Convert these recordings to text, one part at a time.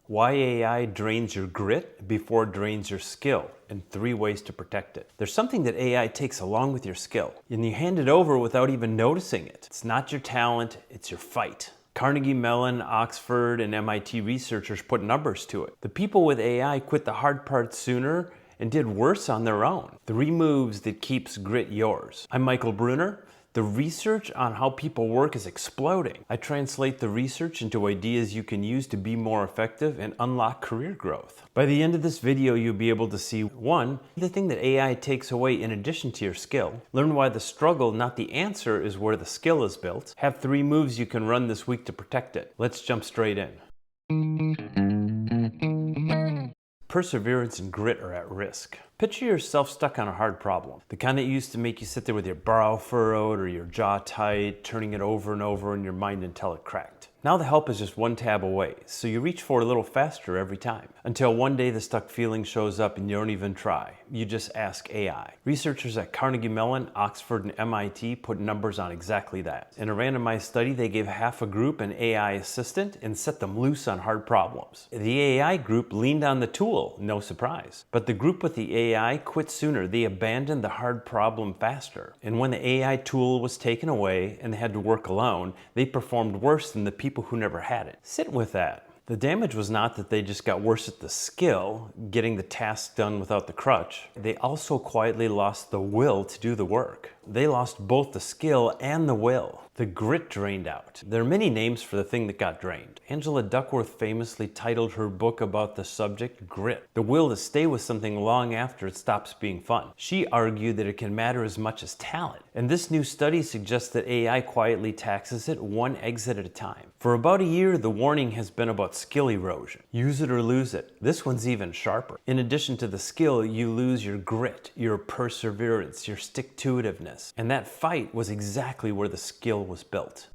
Why AI drains your grit before it drains your skill, and 3 ways to protect it. There's something that AI takes along with your skill, and you hand it over without even noticing it. It's not your talent, it's your fight. Carnegie Mellon, Oxford, and MIT researchers put numbers to it. The people with AI quit the hard parts sooner and did worse on their own. 3 moves that keeps grit yours. I'm Michael Bruner. The research on how people work is exploding. I translate the research into ideas you can use to be more effective and unlock career growth. By the end of this video, you'll be able to see 1, the thing that AI takes away in addition to your skill. Learn why the struggle, not the answer, is where the skill is built. Have 3 moves you can run this week to protect it. Let's jump straight in. Perseverance and grit are at risk. Picture yourself stuck on a hard problem. The kind that used to make you sit there with your brow furrowed or your jaw tight, turning it over and over in your mind until it cracked. Now the help is just 1 tab away, so you reach for it a little faster every time. Until one day the stuck feeling shows up and you don't even try. You just ask AI. Researchers at Carnegie Mellon, Oxford, and MIT put numbers on exactly that. In a randomized study, they gave half a group an AI assistant and set them loose on hard problems. The AI group leaned on the tool, no surprise. But the group with the AI quit sooner. They abandoned the hard problem faster. And when the AI tool was taken away and they had to work alone, they performed worse than the people who never had it. Sit with that. The damage was not that they just got worse at the skill, getting the task done without the crutch. They also quietly lost the will to do the work. They lost both the skill and the will. The grit drained out. There are many names for the thing that got drained. Angela Duckworth famously titled her book about the subject Grit, the will to stay with something long after it stops being fun. She argued that it can matter as much as talent. And this new study suggests that AI quietly taxes it 1 exit at a time. For about a year, the warning has been about skill erosion. Use it or lose it. This one's even sharper. In addition to the skill, you lose your grit, your perseverance, your stick-to-itiveness. And that fight was exactly where the skill was built.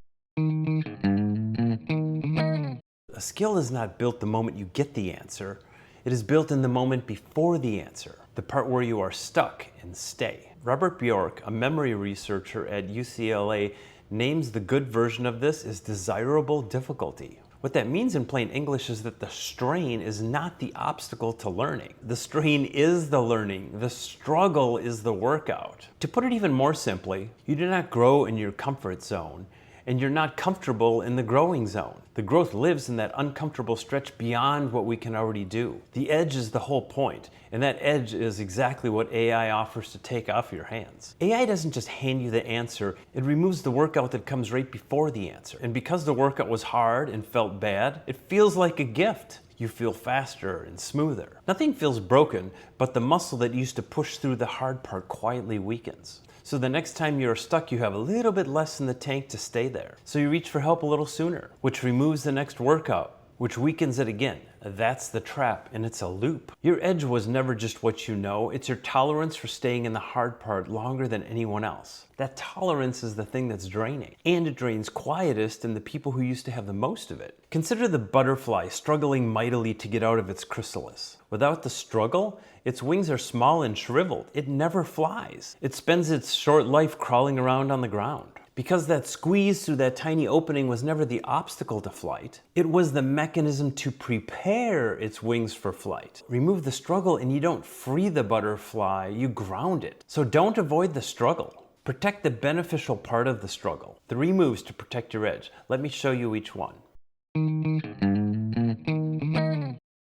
A skill is not built the moment you get the answer. It is built in the moment before the answer, the part where you are stuck and stay. Robert Bjork, a memory researcher at UCLA, names the good version of this as desirable difficulty. What that means in plain English is that the strain is not the obstacle to learning. The strain is the learning. The struggle is the workout. To put it even more simply, you do not grow in your comfort zone, and you're not comfortable in the growing zone. The growth lives in that uncomfortable stretch beyond what we can already do. The edge is the whole point, and that edge is exactly what AI offers to take off your hands. AI doesn't just hand you the answer, it removes the workout that comes right before the answer. And because the workout was hard and felt bad, it feels like a gift. You feel faster and smoother. Nothing feels broken, but the muscle that used to push through the hard part quietly weakens. So the next time you're stuck, you have a little bit less in the tank to stay there. So you reach for help a little sooner, which removes the next workout, which weakens it again. That's the trap, and it's a loop. Your edge was never just what you know, it's your tolerance for staying in the hard part longer than anyone else. That tolerance is the thing that's draining, and it drains quietest in the people who used to have the most of it. Consider the butterfly struggling mightily to get out of its chrysalis. Without the struggle, its wings are small and shriveled. It never flies. It spends its short life crawling around on the ground. Because that squeeze through that tiny opening was never the obstacle to flight, it was the mechanism to prepare its wings for flight. Remove the struggle and you don't free the butterfly, you ground it. So don't avoid the struggle. Protect the beneficial part of the struggle. 3 moves to protect your edge. Let me show you each one.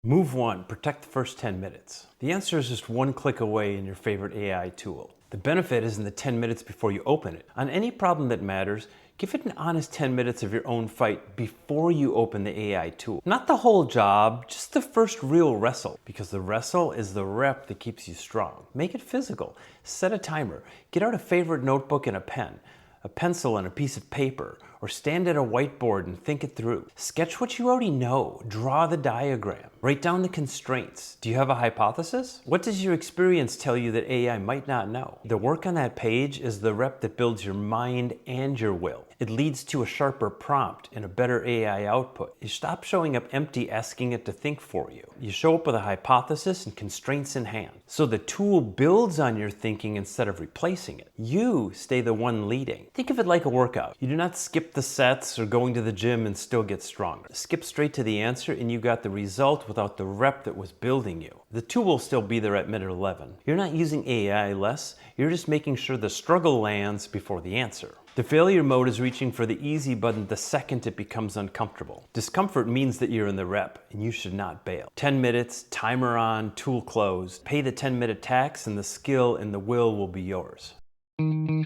Move 1, protect the first 10 minutes. The answer is just 1 click away in your favorite AI tool. The benefit is in the 10 minutes before you open it. On any problem that matters, give it an honest 10 minutes of your own fight before you open the AI tool. Not the whole job, just the first real wrestle. Because the wrestle is the rep that keeps you strong. Make it physical. Set a timer. Get out a favorite notebook and a pen, a pencil and a piece of paper, or stand at a whiteboard and think it through. Sketch what you already know. Draw the diagram. Write down the constraints. Do you have a hypothesis? What does your experience tell you that AI might not know? The work on that page is the rep that builds your mind and your will. It leads to a sharper prompt and a better AI output. You stop showing up empty asking it to think for you. You show up with a hypothesis and constraints in hand. So the tool builds on your thinking instead of replacing it. You stay the one leading. Think of it like a workout. You do not skip the sets or going to the gym and still get stronger. Skip straight to the answer and you got the result without the rep that was building you. The tool will still be there at minute 11. You're not using AI less, you're just making sure the struggle lands before the answer. The failure mode is reaching for the easy button the second it becomes uncomfortable. Discomfort means that you're in the rep and you should not bail. 10 minutes, timer on, tool closed. Pay the 10-minute tax and the skill and the will be yours. You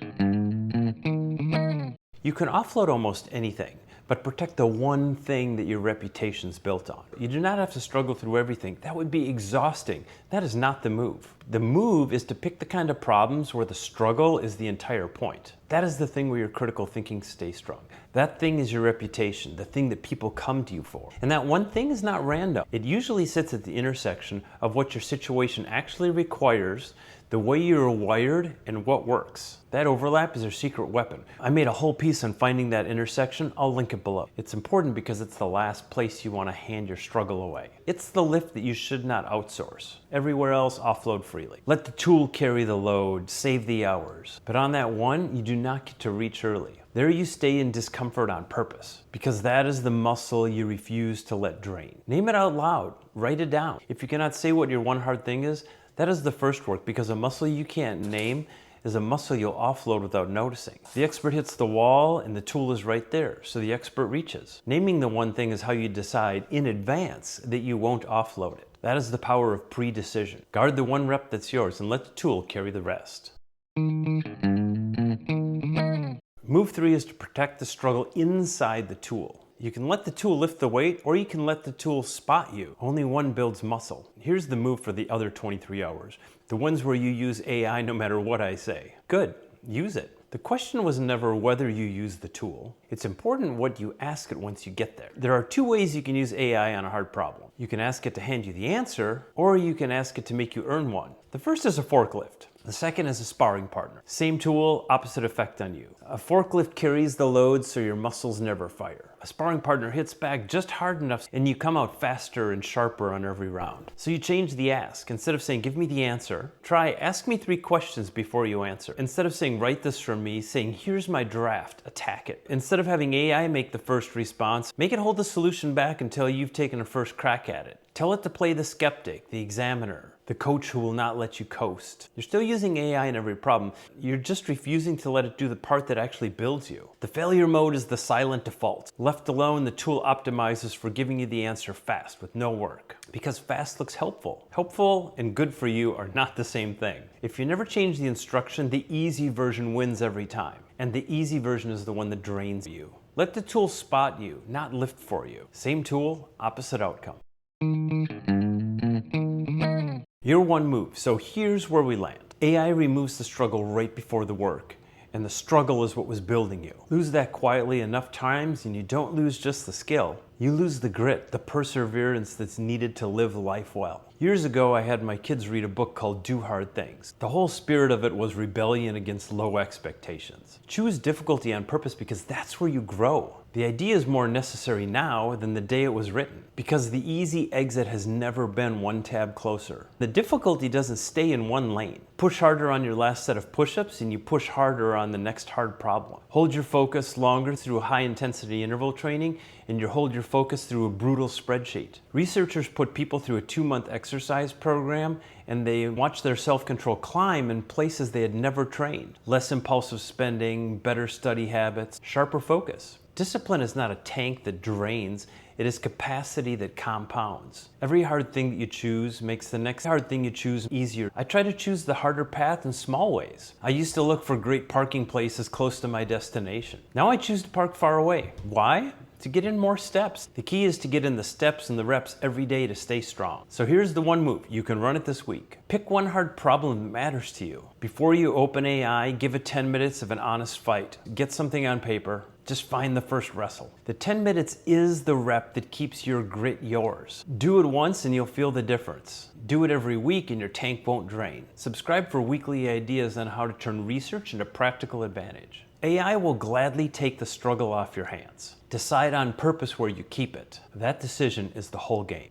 can offload almost anything, but protect the one thing that your reputation's built on. You do not have to struggle through everything. That would be exhausting. That is not the move. The move is to pick the kind of problems where the struggle is the entire point. That is the thing where your critical thinking stays strong. That thing is your reputation, the thing that people come to you for. And that one thing is not random. It usually sits at the intersection of what your situation actually requires, the way you're wired, and what works. That overlap is your secret weapon. I made a whole piece on finding that intersection. I'll link it below. It's important because it's the last place you want to hand your struggle away. It's the lift that you should not outsource. Everywhere else, offload freely. Let the tool carry the load, save the hours. But on that one, you do not get to reach early. There you stay in discomfort on purpose, because that is the muscle you refuse to let drain. Name it out loud, write it down. If you cannot say what your one hard thing is, that is the first work, because a muscle you can't name is a muscle you'll offload without noticing. The expert hits the wall and the tool is right there, so the expert reaches. Naming the one thing is how you decide in advance that you won't offload it. That is the power of pre-decision. Guard the one rep that's yours and let the tool carry the rest. Move 3 is to protect the struggle inside the tool. You can let the tool lift the weight, or you can let the tool spot you. Only one builds muscle. Here's the move for the other 23 hours. The ones where you use AI no matter what I say. Good, use it. The question was never whether you use the tool. It's important what you ask it once you get there. There are two ways you can use AI on a hard problem. You can ask it to hand you the answer, or you can ask it to make you earn one. The first is a forklift. The second is a sparring partner. Same tool, opposite effect on you. A forklift carries the load so your muscles never fire. A sparring partner hits back just hard enough and you come out faster and sharper on every round. So you change the ask. Instead of saying, give me the answer, try, ask me 3 questions before you answer. Instead of saying, write this for me, saying, here's my draft, attack it. Instead of having AI make the first response, make it hold the solution back until you've taken a first crack at it. Tell it to play the skeptic, the examiner, the coach who will not let you coast. You're still using AI in every problem. You're just refusing to let it do the part that actually builds you. The failure mode is the silent default. Left alone, the tool optimizes for giving you the answer fast with no work. Because fast looks helpful. Helpful and good for you are not the same thing. If you never change the instruction, the easy version wins every time. And the easy version is the one that drains you. Let the tool spot you, not lift for you. Same tool, opposite outcome. Your one move. So here's where we land. AI removes the struggle right before the work, and the struggle is what was building you. Lose that quietly enough times and you don't lose just the skill. You lose the grit, the perseverance that's needed to live life well. Years ago, I had my kids read a book called Do Hard Things. The whole spirit of it was rebellion against low expectations. Choose difficulty on purpose because that's where you grow. The idea is more necessary now than the day it was written, because the easy exit has never been one tab closer. The difficulty doesn't stay in one lane. Push harder on your last set of push-ups and you push harder on the next hard problem. Hold your focus longer through high-intensity interval training, and you hold your focus through a brutal spreadsheet. Researchers put people through a 2-month exercise program and they watched their self-control climb in places they had never trained. Less impulsive spending, better study habits, sharper focus. Discipline is not a tank that drains, it is capacity that compounds. Every hard thing that you choose makes the next hard thing you choose easier. I try to choose the harder path in small ways. I used to look for great parking places close to my destination. Now I choose to park far away. Why? To get in more steps. The key is to get in the steps and the reps every day to stay strong. So here's the one move. You can run it this week. Pick one hard problem that matters to you. Before you open AI, give it 10 minutes of an honest fight. Get something on paper. Just find the first wrestle. The 10 minutes is the rep that keeps your grit yours. Do it once and you'll feel the difference. Do it every week and your tank won't drain. Subscribe for weekly ideas on how to turn research into practical advantage. AI will gladly take the struggle off your hands. Decide on purpose where you keep it. That decision is the whole game.